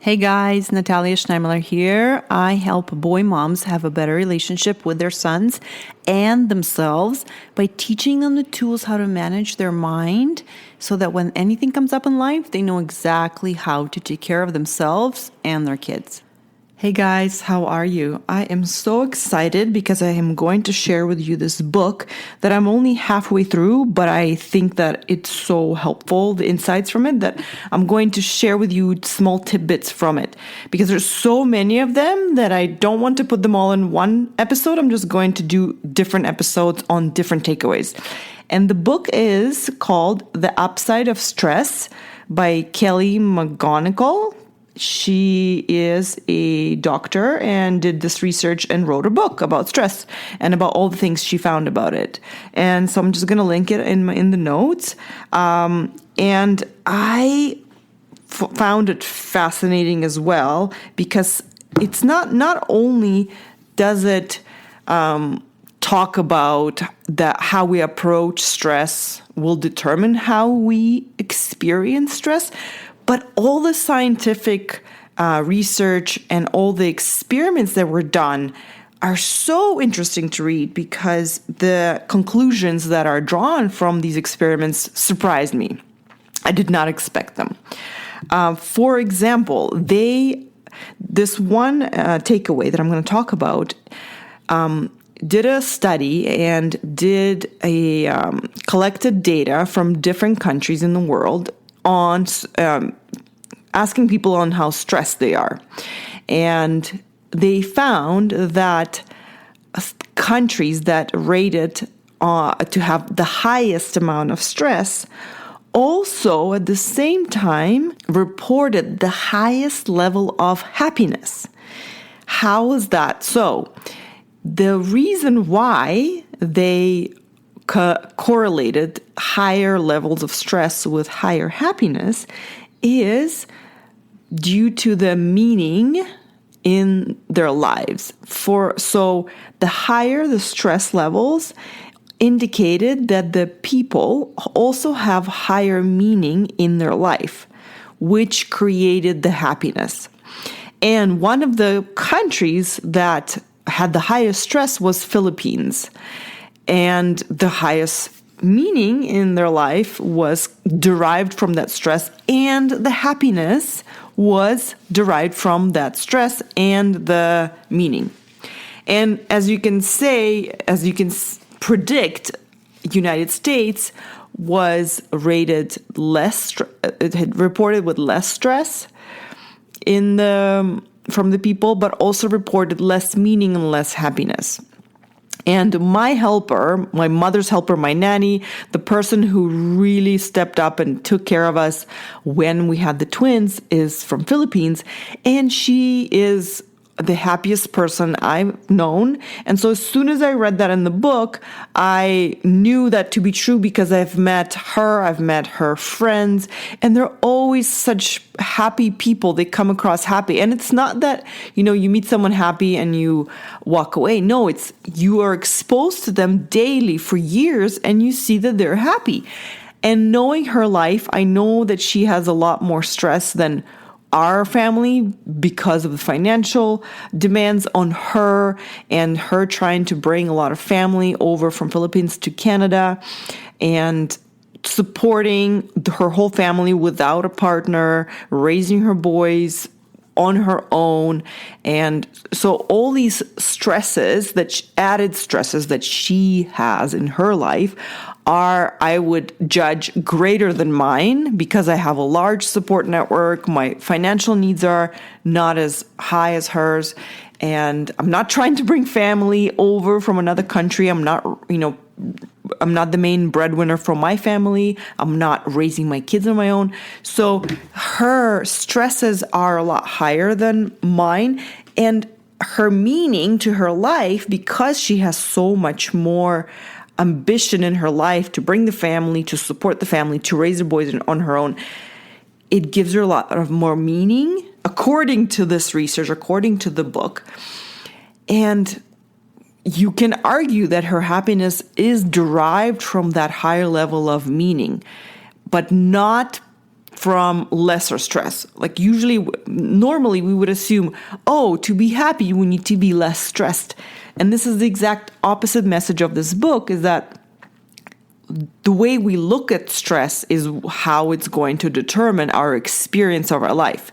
Hey guys, Natalia Schneimler here. I help boy moms have a better relationship with their sons and themselves by teaching them the tools how to manage their mind so that when anything comes up in life, they know exactly how to take care of themselves and their kids. Hey guys, how are you? I am so excited because I am going to share with you this book that I'm only halfway through, but I think that it's so helpful, the insights from it, that I'm going to share with you small tidbits from it because there's so many of them that I don't want to put them all in one episode. I'm just going to do different episodes on different takeaways. And the book is called The Upside of Stress by Kelly McGonigal. She is a doctor and did this research and wrote a book about stress and about all the things she found about it. And so I'm just going to link it in the notes. And I found it fascinating as well because it's not only does it talk about that how we approach stress will determine how we experience stress, but all the scientific research and all the experiments that were done are so interesting to read because the conclusions that are drawn from these experiments surprised me. I did not expect them. For example, this one takeaway that I'm going to talk about did a study and did a collected data from different countries in the world on asking people on how stressed they are. And they found that countries that rated to have the highest amount of stress also at the same time reported the highest level of happiness. How is that so? The reason why they correlated higher levels of stress with higher happiness is due to the meaning in their lives. So the higher the stress levels indicated that the people also have higher meaning in their life, which created the happiness. And one of the countries that had the highest stress was Philippines. And the highest meaning in their life was derived from that stress, and the happiness was derived from that stress and the meaning. And as you can predict, United States was rated less, it had reported with less stress from the people, but also reported less meaning and less happiness. And my helper, my mother's helper, my nanny, the person who really stepped up and took care of us when we had the twins is from Philippines. And she is the happiest person I've known. And so as soon as I read that in the book, I knew that to be true because I've met her friends, and they're always such happy people. They come across happy. And it's not that, you meet someone happy and you walk away. No, it's you are exposed to them daily for years and you see that they're happy. And knowing her life, I know that she has a lot more stress than our family because of the financial demands on her and her trying to bring a lot of family over from Philippines to Canada and supporting her whole family without a partner, raising her boys on her own. And so all these added stresses that she has in her life are, I would judge, greater than mine because I have a large support network. My financial needs are not as high as hers. And I'm not trying to bring family over from another country. I'm not the main breadwinner for my family. I'm not raising my kids on my own. So her stresses are a lot higher than mine. And her meaning to her life, because she has so much more ambition in her life to bring the family, to support the family, to raise the boys on her own, it gives her a lot of more meaning, according to this research, according to the book. And you can argue that her happiness is derived from that higher level of meaning, but not from lesser stress. Like normally we would assume, to be happy, we need to be less stressed. And this is the exact opposite message of this book, is that the way we look at stress is how it's going to determine our experience of our life.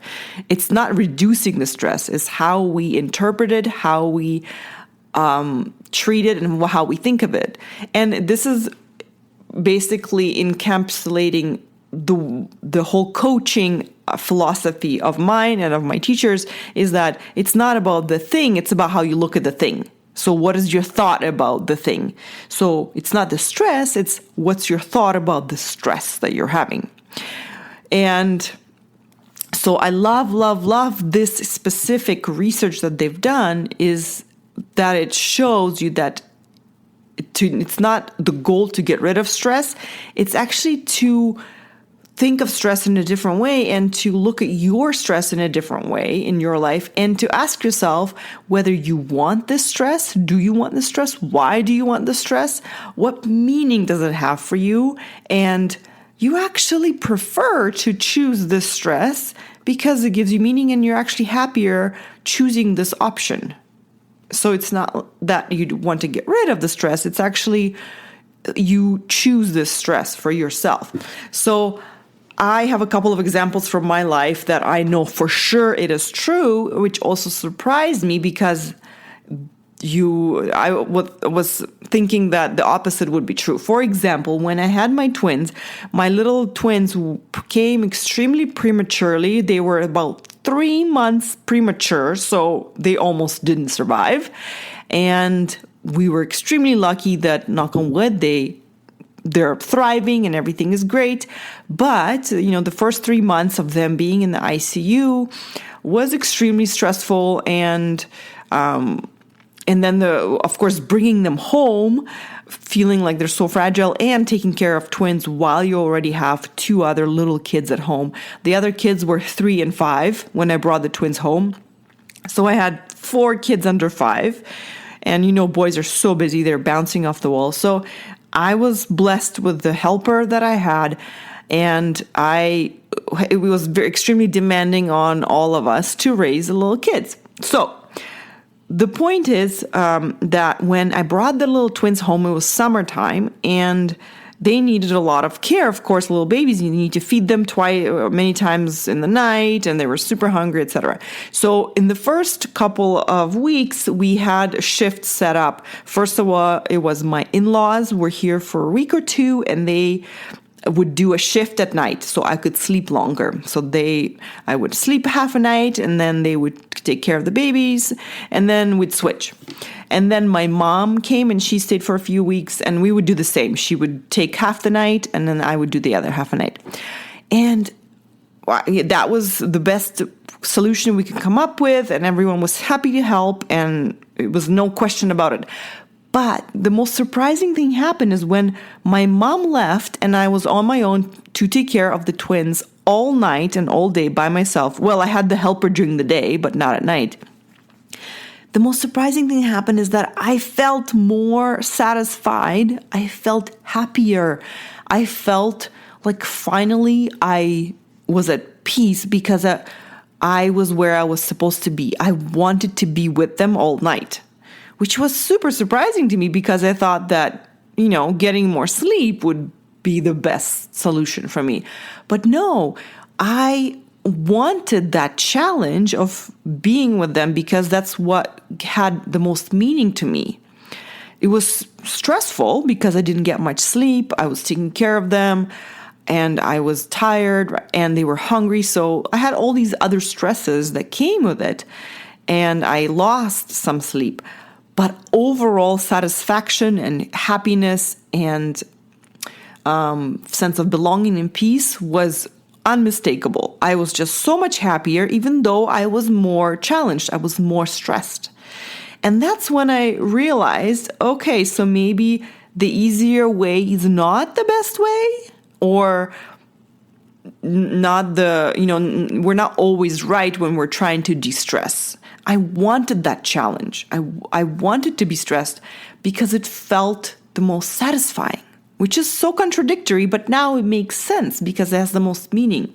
It's not reducing the stress, it's how we interpret it, how we treat it, and how we think of it. And this is basically encapsulating the whole coaching philosophy of mine and of my teachers, is that it's not about the thing, it's about how you look at the thing. So what is your thought about the thing? So it's not the stress, it's what's your thought about the stress that you're having. And so I love this specific research that they've done, is that it shows you that it's not the goal to get rid of stress, it's actually to think of stress in a different way and to look at your stress in a different way in your life, and to ask yourself whether you want this stress. Do you want this stress? Why do you want the stress? What meaning does it have for you? And you actually prefer to choose this stress because it gives you meaning and you're actually happier choosing this option. So it's not that you want to get rid of the stress, it's actually you choose this stress for yourself. So I have a couple of examples from my life that I know for sure it is true, which also surprised me, because I was thinking that the opposite would be true. For example, when I had my twins, my little twins came extremely prematurely. They were about 3 months premature, so they almost didn't survive. And we were extremely lucky that, knock on wood, they're thriving and everything is great. But, the first 3 months of them being in the ICU was extremely stressful. And then of course, bringing them home, feeling like they're so fragile, and taking care of twins while you already have 2 other little kids at home. The other kids were 3 and 5 when I brought the twins home. So I had 4 kids under 5. And boys are so busy, they're bouncing off the wall. So I was blessed with the helper that I had, and it was extremely demanding on all of us to raise the little kids. So the point is that when I brought the little twins home, it was summertime, and they needed a lot of care. Of course, little babies, you need to feed them many times in the night, and they were super hungry, etc. So in the first couple of weeks, we had shifts set up. First of all, it was my in-laws were here for a week or 2, and they would do a shift at night so I could sleep longer. So I would sleep half a night, and then they would take care of the babies, and then we'd switch. And then my mom came and she stayed for a few weeks, and we would do the same. She would take half the night, and then I would do the other half a night. And that was the best solution we could come up with, and everyone was happy to help, and it was no question about it. But the most surprising thing happened is when my mom left and I was on my own to take care of the twins all night and all day by myself. Well, I had the helper during the day, but not at night. The most surprising thing happened is that I felt more satisfied. I felt happier. I felt like finally I was at peace because I was where I was supposed to be. I wanted to be with them all night, which was super surprising to me because I thought that, getting more sleep would be the best solution for me. But no, I wanted that challenge of being with them because that's what had the most meaning to me. It was stressful because I didn't get much sleep. I was taking care of them and I was tired and they were hungry. So I had all these other stresses that came with it, and I lost some sleep. But overall satisfaction and happiness and sense of belonging and peace was unmistakable. I was just so much happier, even though I was more challenged. I was more stressed. And that's when I realized, okay, so maybe the easier way is not the best way, or not we're not always right when we're trying to de-stress. I wanted that challenge. I wanted to be stressed because it felt the most satisfying, which is so contradictory, but now it makes sense because it has the most meaning.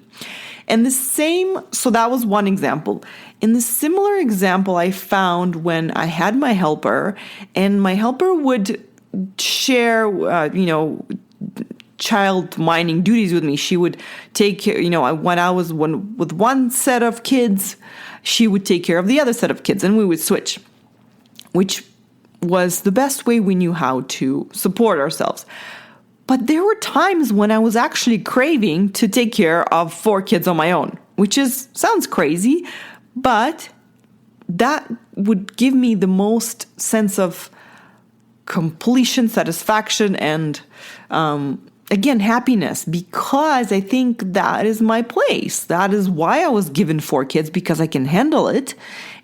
And so that was one example. In the similar example I found when I had my helper, and my helper would share, child minding duties with me. She would take care, when I was with one set of kids, she would take care of the other set of kids, and we would switch, which was the best way we knew how to support ourselves. But there were times when I was actually craving to take care of 4 kids on my own, which sounds crazy, but that would give me the most sense of completion, satisfaction, and again, happiness, because I think that is my place. That is why I was given 4 kids, because I can handle it.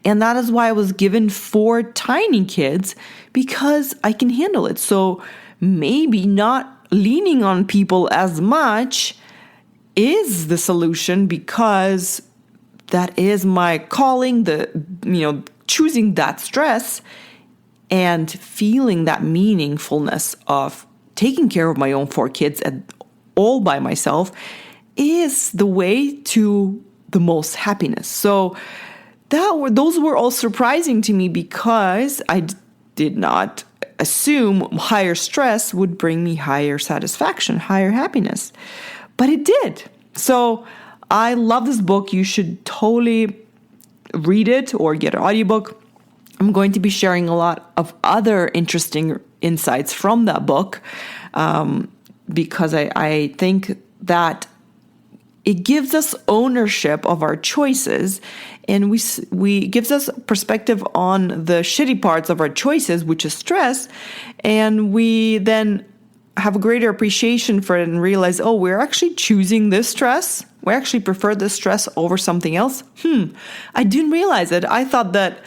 And that is why I was given 4 tiny kids, because I can handle it. So maybe not leaning on people as much is the solution, because that is my calling, choosing that stress and feeling that meaningfulness of taking care of my own 4 kids all by myself is the way to the most happiness. So those were all surprising to me, because I did not assume higher stress would bring me higher satisfaction, higher happiness. But it did. So I love this book. You should totally read it or get an audiobook. I'm going to be sharing a lot of other interesting insights from that book, because I think that it gives us ownership of our choices, and we gives us perspective on the shitty parts of our choices, which is stress, and we then have a greater appreciation for it and realize, oh, we're actually choosing this stress. We actually prefer this stress over something else. I didn't realize it. I thought that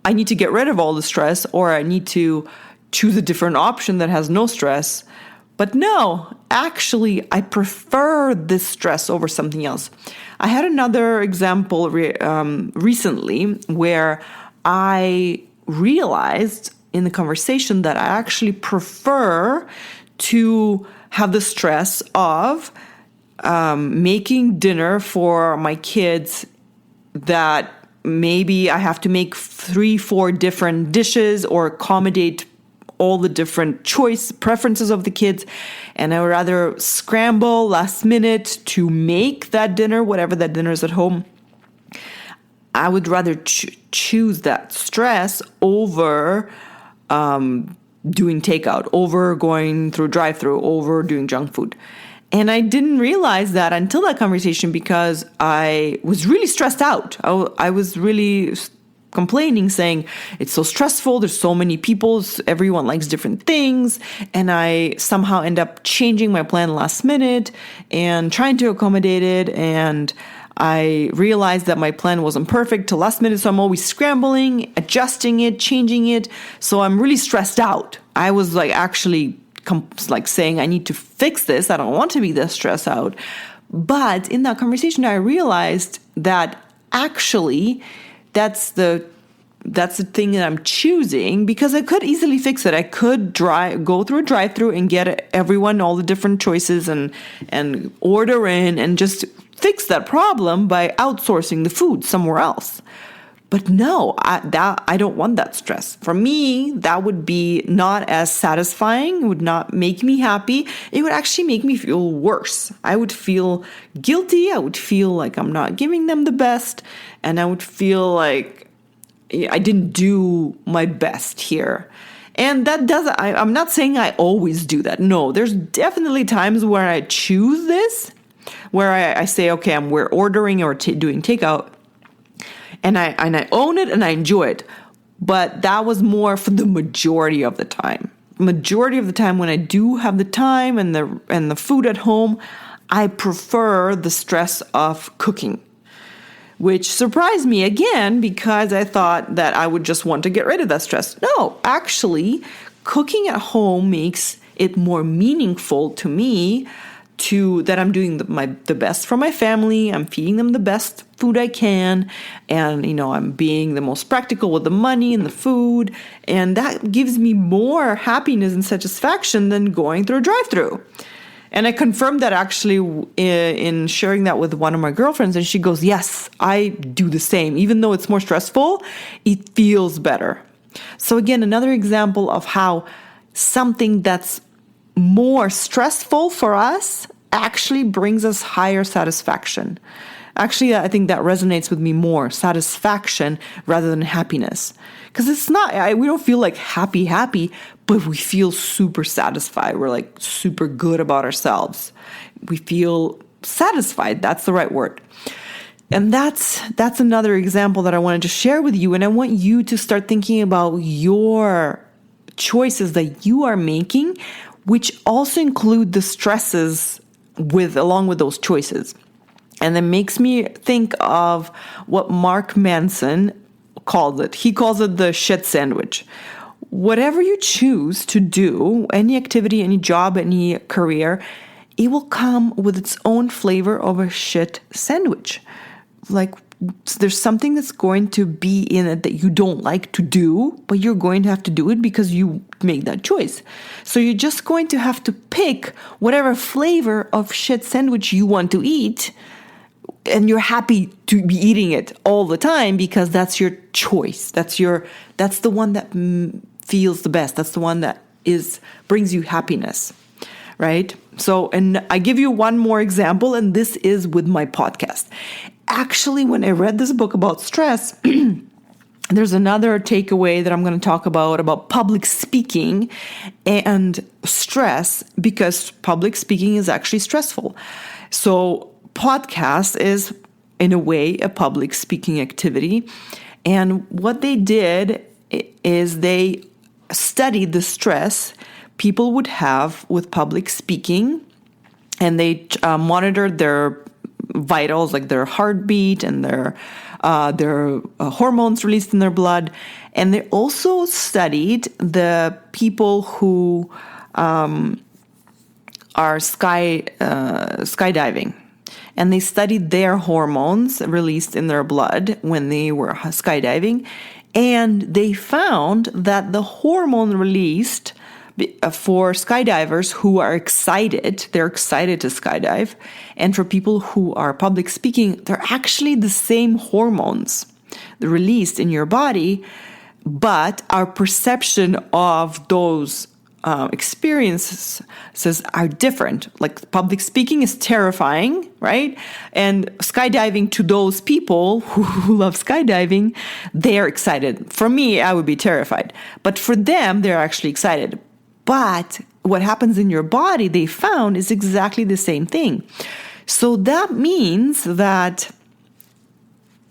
I need to get rid of all the stress, or I need to choose a different option that has no stress. But no, actually, I prefer this stress over something else. I had another example recently where I realized in the conversation that I actually prefer to have the stress of making dinner for my kids, that maybe I have to make 3-4 different dishes or accommodate all the different preferences of the kids. And I would rather scramble last minute to make that dinner, whatever that dinner is at home. I would rather choose that stress over doing takeout, over going through drive-through, over doing junk food. And I didn't realize that until that conversation, because I was really stressed out. I was really complaining, saying it's so stressful. There's so many people. Everyone likes different things. And I somehow end up changing my plan last minute and trying to accommodate it. And I realized that my plan wasn't perfect till last minute. So I'm always scrambling, adjusting it, changing it. So I'm really stressed out. I was actually saying, I need to fix this. I don't want to be this stressed out. But in that conversation, I realized that actually that's the thing that I'm choosing, because I could easily fix it. I could go through a drive-through and get everyone all the different choices and order in and just fix that problem by outsourcing the food somewhere else. But no, I don't want that stress. For me, that would be not as satisfying. It would not make me happy. It would actually make me feel worse. I would feel guilty. I would feel like I'm not giving them the best. And I would feel like I didn't do my best here. And that doesn't, I'm not saying I always do that. No, there's definitely times where I choose this, where I say, okay, we're ordering or doing takeout. And I own it and I enjoy it. But that was more for the majority of the time. Majority of the time when I do have the time and the food at home, I prefer the stress of cooking, which surprised me again, because I thought that I would just want to get rid of that stress. No, actually, cooking at home makes it more meaningful to me that I'm doing the best for my family. I'm feeding them the best food I can. And, I'm being the most practical with the money and the food. And that gives me more happiness and satisfaction than going through a drive-through. And I confirmed that actually in sharing that with one of my girlfriends. And she goes, yes, I do the same. Even though it's more stressful, it feels better. So again, another example of how something that's more stressful for us actually brings us higher satisfaction. Actually, I think that resonates with me more, satisfaction rather than happiness. Because it's not, we don't feel like happy, but we feel super satisfied. We're like super good about ourselves. We feel satisfied. That's the right word. And that's another example that I wanted to share with you. And I want you to start thinking about your choices that you are making, which also include the stresses along with those choices. And it makes me think of what Mark Manson calls it. He calls it the shit sandwich. Whatever you choose to do, any activity, any job, any career, it will come with its own flavor of a shit sandwich. Like, there's something that's going to be in it that you don't like to do, but you're going to have to do it because you make that choice. So you're just going to have to pick whatever flavor of shit sandwich you want to eat, and you're happy to be eating it all the time because that's your choice. That's the one that feels the best. That's the one that brings you happiness, right? So, and I give you one more example, and this is with my podcast. Actually, when I read this book about stress, there's another takeaway that I'm going to talk about public speaking and stress, because public speaking is actually stressful. So podcast is, in a way, a public speaking activity. And what they did is they studied the stress people would have with public speaking, and they monitored their vitals, like their heartbeat and their hormones released in their blood. And they also studied the people who are skydiving. And they studied their hormones released in their blood when they were skydiving. And they found that the hormone released for skydivers who are excited, they're excited to skydive. And for people who are public speaking, they're actually the same hormones released in your body, but our perception of those experiences are different. Like, public speaking is terrifying, right? And skydiving, to those people who love skydiving, they're excited. For me, I would be terrified. But for them, they're actually excited. But what happens in your body, they found, is exactly the same thing. So that means that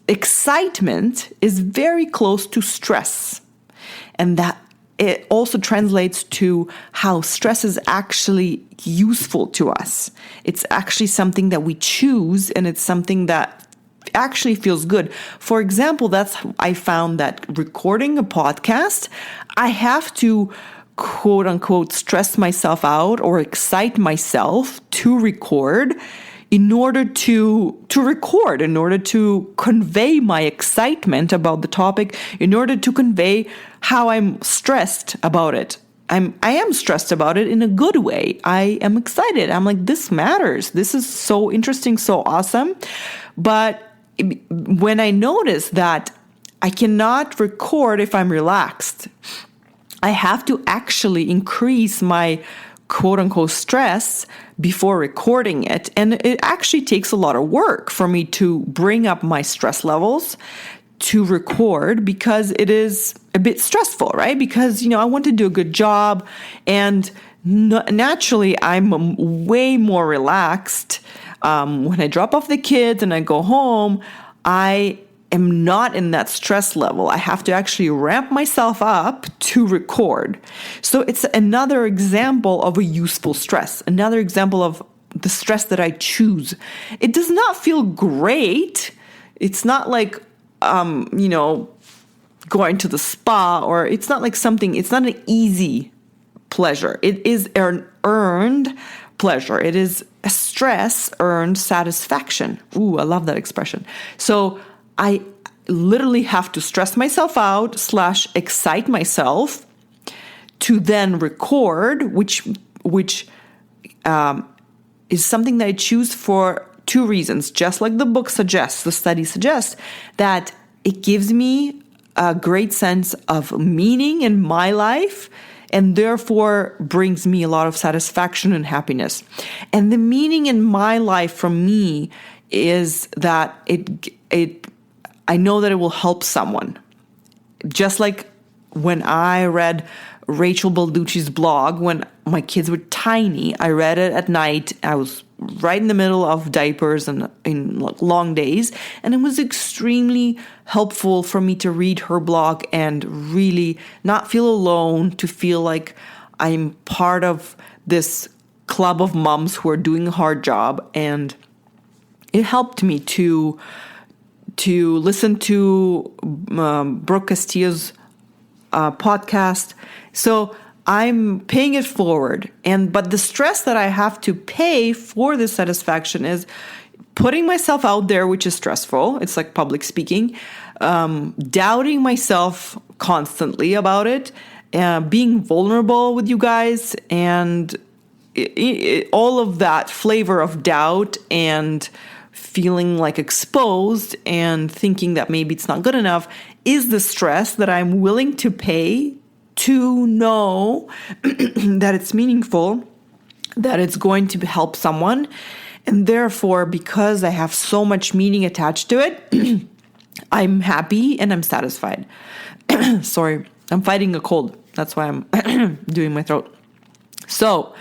excitement is very close to stress. And that it also translates to how stress is actually useful to us. It's actually something that we choose, and it's something that actually feels good. For example, I found that recording a podcast, I have to quote unquote stress myself out or excite myself to record in order to convey my excitement about the topic, in order to convey how I'm stressed about it. I am stressed about it in a good way. I am excited. I'm like, this matters. This is so interesting, so awesome. But when I notice that I cannot record if I'm relaxed, I have to actually increase my quote unquote stress before recording it. And it actually takes a lot of work for me to bring up my stress levels to record, because it is a bit stressful, right? Because, I want to do a good job, and naturally I'm way more relaxed. When I drop off the kids and I go home, I am not in that stress level. I have to actually ramp myself up to record. So it's another example of a useful stress, another example of the stress that I choose. It does not feel great. It's not like, going to the spa, or it's not like it's not an easy pleasure. It is an earned pleasure. It is a stress earned satisfaction. Ooh, I love that expression. So I literally have to stress myself out / excite myself to then record, which is something that I choose for 2 reasons. Just like the book suggests, the study suggests, that it gives me a great sense of meaning in my life and therefore brings me a lot of satisfaction and happiness. And the meaning in my life for me is that I know that it will help someone. Just like when I read Rachel Balducci's blog when my kids were tiny, I read it at night. I was right in the middle of diapers and in long days. And it was extremely helpful for me to read her blog and really not feel alone, to feel like I'm part of this club of moms who are doing a hard job. And it helped me to listen to Brooke Castillo's podcast. So I'm paying it forward. But the stress that I have to pay for this satisfaction is putting myself out there, which is stressful. It's like public speaking, doubting myself constantly about it, being vulnerable with you guys, and all of that flavor of doubt and feeling like exposed and thinking that maybe it's not good enough is the stress that I'm willing to pay to know that it's meaningful, that it's going to help someone. And therefore, because I have so much meaning attached to it, I'm happy and I'm satisfied. Sorry, I'm fighting a cold. That's why I'm doing my throat. So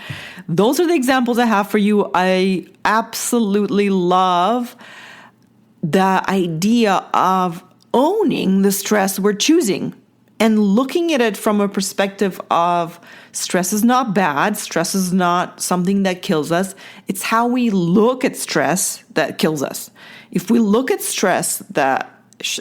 those are the examples I have for you. I absolutely love the idea of owning the stress we're choosing and looking at it from a perspective of stress is not bad. Stress is not something that kills us. It's how we look at stress that kills us. If we look at stress that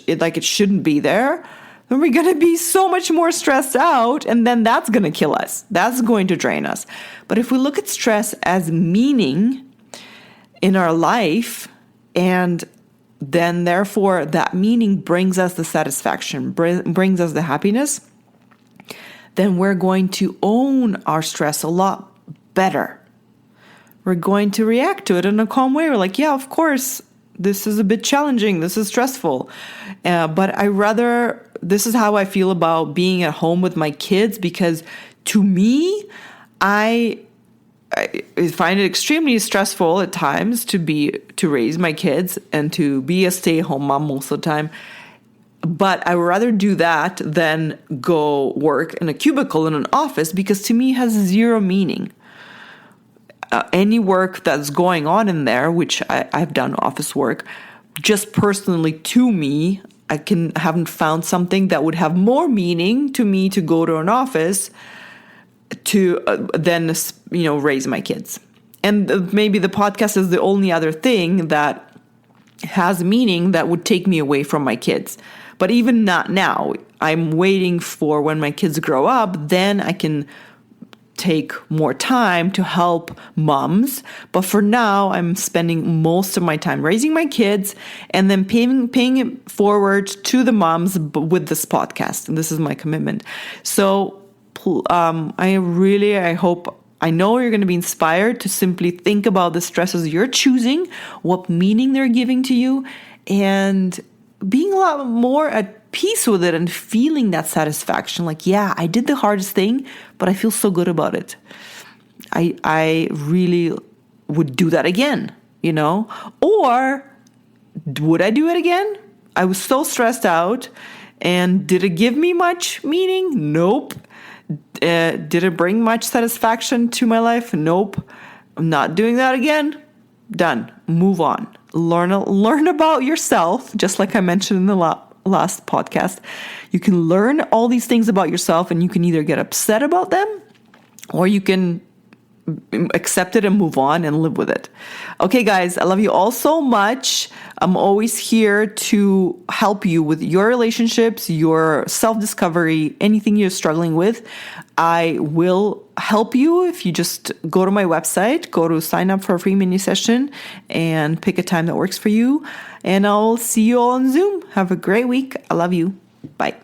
like it shouldn't be there, then we're going to be so much more stressed out, and then that's going to kill us. That's going to drain us. But if we look at stress as meaning in our life, and then therefore that meaning brings us the satisfaction, brings us the happiness, then we're going to own our stress a lot better. We're going to react to it in a calm way. We're like, yeah, of course, this is a bit challenging. This is stressful. But this is how I feel about being at home with my kids, because to me, I find it extremely stressful at times to raise my kids and to be a stay-at-home mom most of the time. But I would rather do that than go work in a cubicle in an office, because to me it has zero meaning. Any work that's going on in there, which I've done office work, just personally to me, I haven't found something that would have more meaning to me to go to an office to then raise my kids. And maybe the podcast is the only other thing that has meaning that would take me away from my kids. But even not now. I'm waiting for when my kids grow up, then I can take more time to help moms. But for now, I'm spending most of my time raising my kids and then paying it forward to the moms with this podcast. And this is my commitment. So I know you're going to be inspired to simply think about the stresses you're choosing, what meaning they're giving to you, and being a lot more at peace with it and feeling that satisfaction. Like, yeah, I did the hardest thing, but I feel so good about it. I really would do that again, Or would I do it again? I was so stressed out. And did it give me much meaning? Nope. Did it bring much satisfaction to my life? Nope. I'm not doing that again. Done. Move on. Learn about yourself, just like I mentioned in the last podcast. You can learn all these things about yourself, and you can either get upset about them or you can accept it and move on and live with it. Okay, guys, I love you all so much. I'm always here to help you with your relationships, your self-discovery, anything you're struggling with. I will help you if you just go to my website, go to sign up for a free mini session and pick a time that works for you. And I'll see you all on Zoom. Have a great week. I love you. Bye.